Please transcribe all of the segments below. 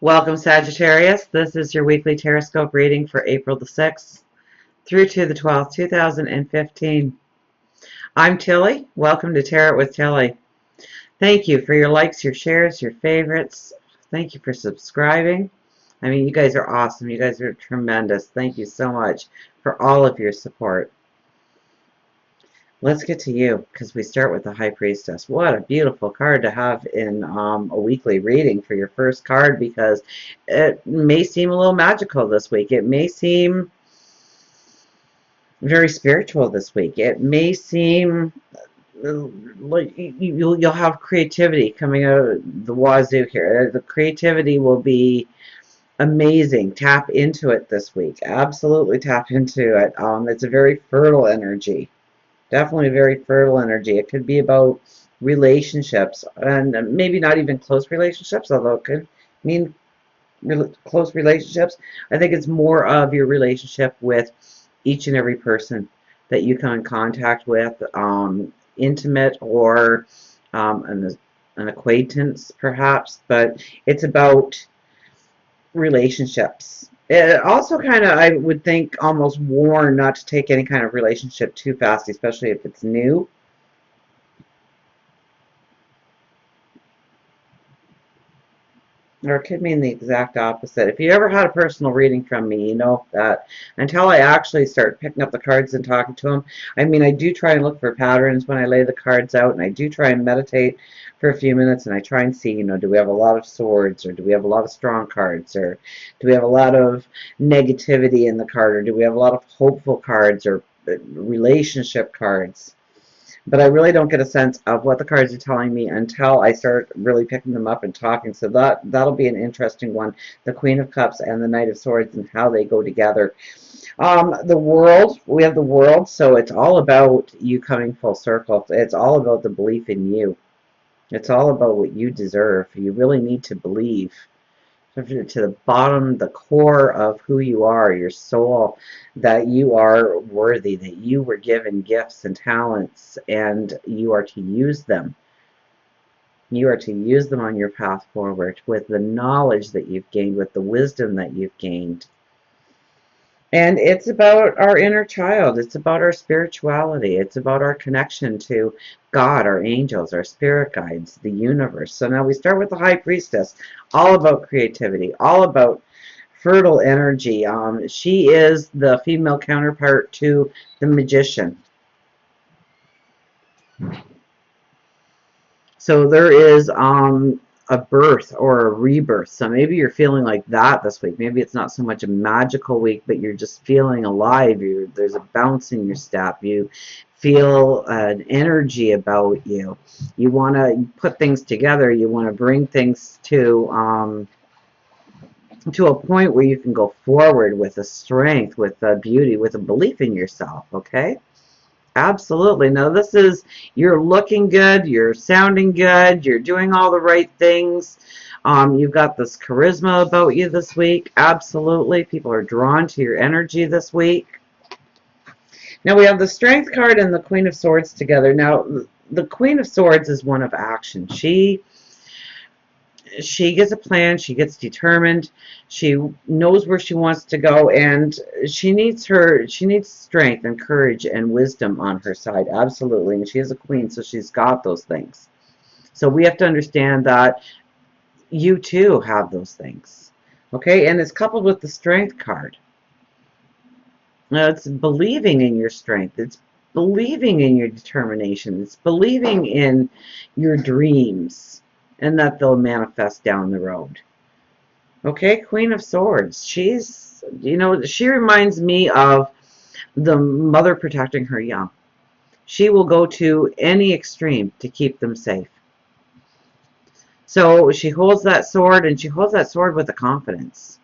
Welcome, Sagittarius. This is your weekly Tarotscope reading for April the 6th through to the 12th, 2015. I'm Tilly. Welcome to Tarot with Tilly. Thank you for your likes, your shares, your favorites. Thank you for subscribing. I mean, you guys are awesome. You guys are tremendous. Thank you so much for all of your support. Let's get to you, because we start with the High Priestess. What a beautiful card to have in a weekly reading for your first card, because it may seem a little magical this week. It may seem very spiritual this week. It may seem like you'll have creativity coming out of the wazoo here. The creativity will be amazing. Tap into it this week. Absolutely tap into it. It's a very fertile energy. Definitely very fertile energy. It could be about relationships, and maybe not even close relationships, although it could mean close relationships. I think it's more of your relationship with each and every person that you come in contact with, intimate or an acquaintance perhaps, but it's about relationships. It also kind of, I would think, almost warn not to take any kind of relationship too fast, especially if it's new. Or it could mean the exact opposite. If you ever had a personal reading from me, you know that until I actually start picking up the cards and talking to them, I mean, I do try and look for patterns when I lay the cards out, and I do try and meditate for a few minutes, and I try and see, do we have a lot of swords, or do we have a lot of strong cards, or do we have a lot of negativity in the card, or do we have a lot of hopeful cards, or relationship cards? But I really don't get a sense of what the cards are telling me until I start really picking them up and talking. So that'll be an interesting one. The Queen of Cups and the Knight of Swords and how they go together. The World, we have the World, so it's all about you coming full circle. It's all about the belief in you. It's all about what you deserve. You really need to believe to the bottom, the core of who you are, your soul, that you are worthy, that you were given gifts and talents, and you are to use them. You are to use them on your path forward with the knowledge that you've gained, with the wisdom that you've gained. And it's about our inner child. It's about our spirituality. It's about our connection to God, our angels, our spirit guides, the universe. So now we start with the High Priestess, all about creativity, all about fertile energy. She is the female counterpart to the Magician. So there is a birth or a rebirth. So maybe you're feeling like that this week. Maybe it's not so much a magical week, but you're just feeling alive. There's a bounce in your step. You feel an energy about you. You want to put things together. You want to bring things to a point where you can go forward with a strength, with a beauty, with a belief in yourself, okay? Absolutely. No, this is, you're looking good, you're sounding good, you're doing all the right things. You've got this charisma about you this week. Absolutely. People are drawn to your energy this week. Now we have the Strength card and the Queen of Swords together. Now, the Queen of Swords is one of action. She gets a plan, she gets determined, she knows where she wants to go, and she needs strength and courage and wisdom on her side. Absolutely. And she is a queen, so she's got those things. So we have to understand that you too have those things, okay? And it's coupled with the Strength card. Now it's believing in your strength, it's believing in your determination, it's believing in your dreams, and that they'll manifest down the road. Okay, Queen of Swords. She's, she reminds me of the mother protecting her young. She will go to any extreme to keep them safe. So she holds that sword, and she holds that sword with a confidence.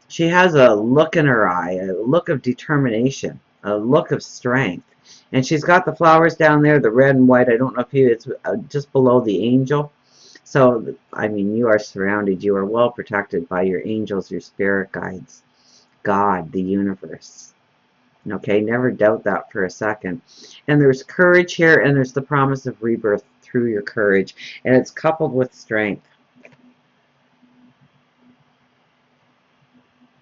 She has a look in her eye, a look of determination, a look of strength. And she's got the flowers down there, the red and white. I don't know if it's just below the angel. So, I mean, you are surrounded. You are well protected by your angels, your spirit guides, God, the universe. Okay, never doubt that for a second. And there's courage here, and there's the promise of rebirth through your courage. And it's coupled with strength.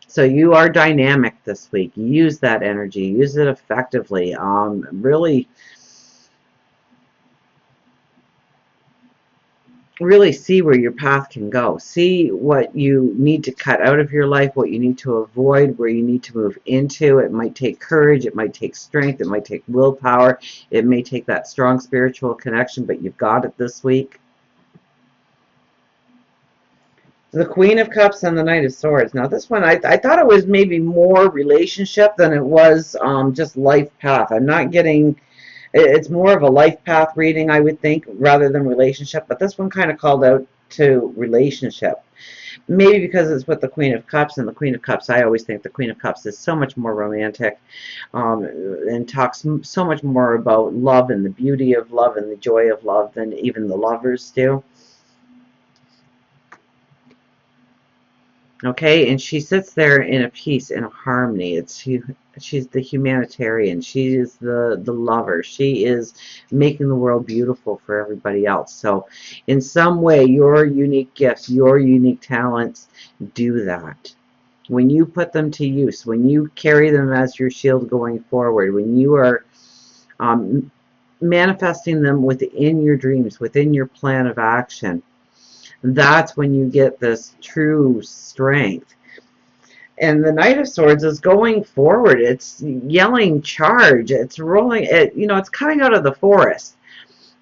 So you are dynamic this week. Use that energy. Use it effectively. Really see where your path can go. See what you need to cut out of your life, what you need to avoid, where you need to move into. It might take courage. It might take strength. It might take willpower. It may take that strong spiritual connection, but you've got it this week. The Queen of Cups and the Knight of Swords. Now this one, I thought it was maybe more relationship than it was just life path. I'm not getting, it's more of a life path reading, I would think, rather than relationship. But this one kind of called out to relationship. Maybe because it's with the Queen of Cups, and the Queen of Cups, I always think the Queen of Cups is so much more romantic, and talks so much more about love and the beauty of love and the joy of love than even the lovers do. Okay, and she sits there in a peace, in a harmony. She's the humanitarian. She is the lover. She is making the world beautiful for everybody else. So in some way, your unique gifts, your unique talents do that. When you put them to use, when you carry them as your shield going forward, when you are manifesting them within your dreams, within your plan of action, that's when you get this true strength. And the Knight of Swords is going forward. It's yelling charge. It's rolling. It's coming out of the forest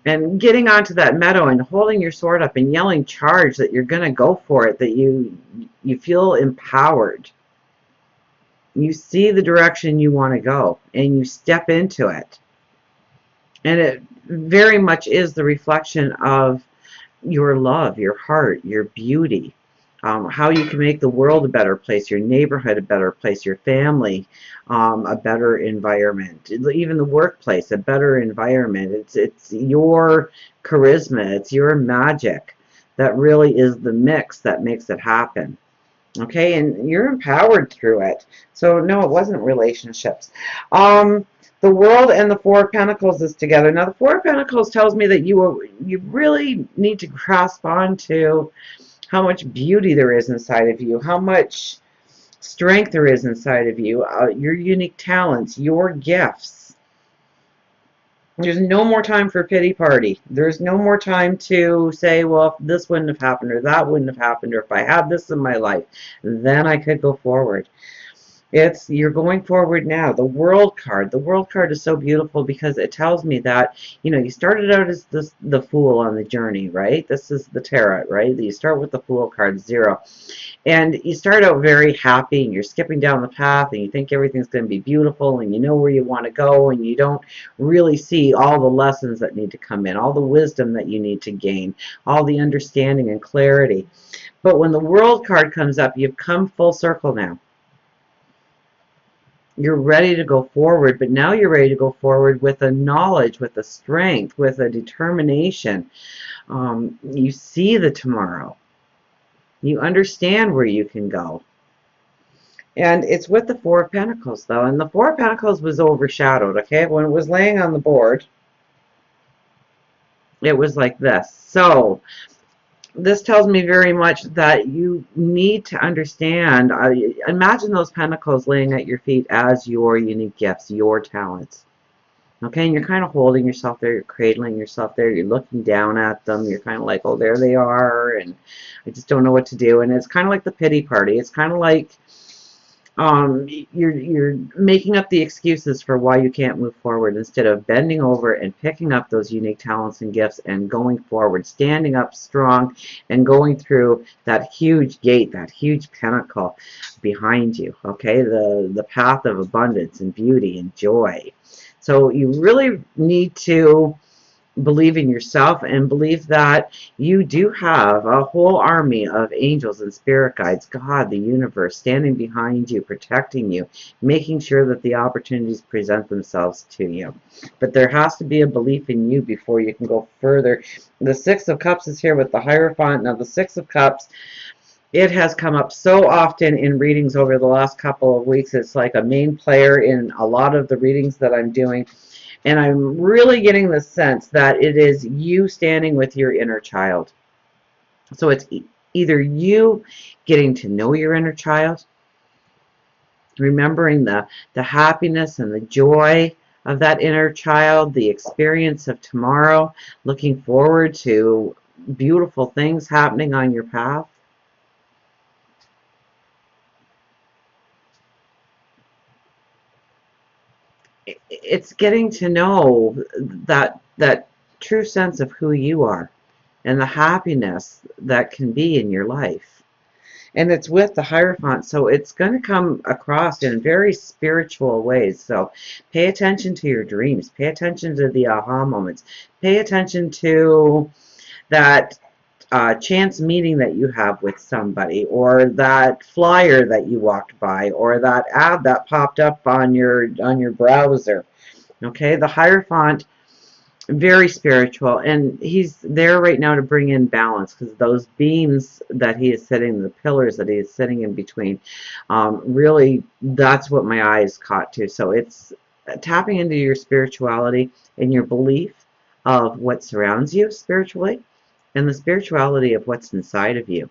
and getting onto that meadow and holding your sword up and yelling charge, that you're going to go for it, that you feel empowered. You see the direction you want to go and you step into it. And it very much is the reflection of your love, your heart, your beauty, how you can make the world a better place, your neighborhood a better place, your family a better environment, even the workplace a better environment. It's your charisma, it's your magic that really is the mix that makes it happen. Okay, and you're empowered through it. So no, it wasn't relationships. The World and the Four of Pentacles is together. Now, the Four of Pentacles tells me that you really need to grasp onto how much beauty there is inside of you, how much strength there is inside of you, your unique talents, your gifts. There's no more time for pity party. There's no more time to say, well, if this wouldn't have happened or that wouldn't have happened, or if I had this in my life, then I could go forward. You're going forward now. The World card. The World card is so beautiful because it tells me that, you started out as the Fool on the journey, right? This is the Tarot, right? You start with the Fool card, 0. And you start out very happy and you're skipping down the path and you think everything's going to be beautiful and you know where you want to go, and you don't really see all the lessons that need to come in, all the wisdom that you need to gain, all the understanding and clarity. But when the World card comes up, you've come full circle now. You're ready to go forward, but now you're ready to go forward with a knowledge, with a strength, with a determination. You see the tomorrow. You understand where you can go. And it's with the Four of Pentacles, though. And the Four of Pentacles was overshadowed, okay? When it was laying on the board, it was like this. So this tells me very much that you need to understand, imagine those pentacles laying at your feet as your unique gifts, your talents. Okay, and you're kind of holding yourself there, you're cradling yourself there, you're looking down at them, you're kind of like, oh, there they are, and I just don't know what to do. And it's kind of like the pity party. It's kind of like you're making up the excuses for why you can't move forward, instead of bending over and picking up those unique talents and gifts and going forward, standing up strong and going through that huge gate, that huge pinnacle behind you. Okay, the path of abundance and beauty and joy. So you really need to believe in yourself and believe that you do have a whole army of angels and spirit guides, God, the universe, standing behind you, protecting you, making sure that the opportunities present themselves to you. But there has to be a belief in you before you can go further. The Six of Cups is here with the Hierophant. Now, the Six of Cups, it has come up so often in readings over the last couple of weeks. It's like a main player in a lot of the readings that I'm doing. And I'm really getting the sense that it is you standing with your inner child. So it's either you getting to know your inner child, remembering the happiness and the joy of that inner child, the experience of tomorrow, looking forward to beautiful things happening on your path. It's getting to know that true sense of who you are and the happiness that can be in your life. And it's with the Hierophant, so it's going to come across in very spiritual ways. So pay attention to your dreams, pay attention to the aha moments, pay attention to that chance meeting that you have with somebody, or that flyer that you walked by, or that ad that popped up on your browser. Okay, the Hierophant, very spiritual, and he's there right now to bring in balance, because those beams that he is sitting, the pillars that he is sitting in between, really, that's what my eyes caught to. So it's tapping into your spirituality and your belief of what surrounds you spiritually, and the spirituality of what's inside of you,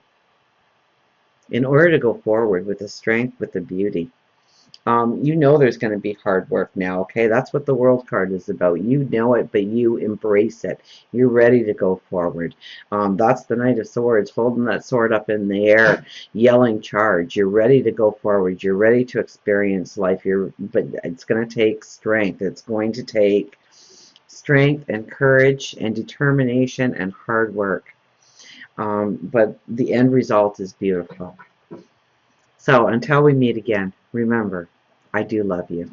in order to go forward with the strength, with the beauty. You know there's going to be hard work now, okay? That's what the World card is about. You know it, but you embrace it. You're ready to go forward. That's the Knight of Swords, holding that sword up in the air, yelling charge. You're ready to go forward. You're ready to experience life. But it's going to take strength. It's going to take strength and courage and determination and hard work. But the end result is beautiful. So until we meet again, remember, I do love you.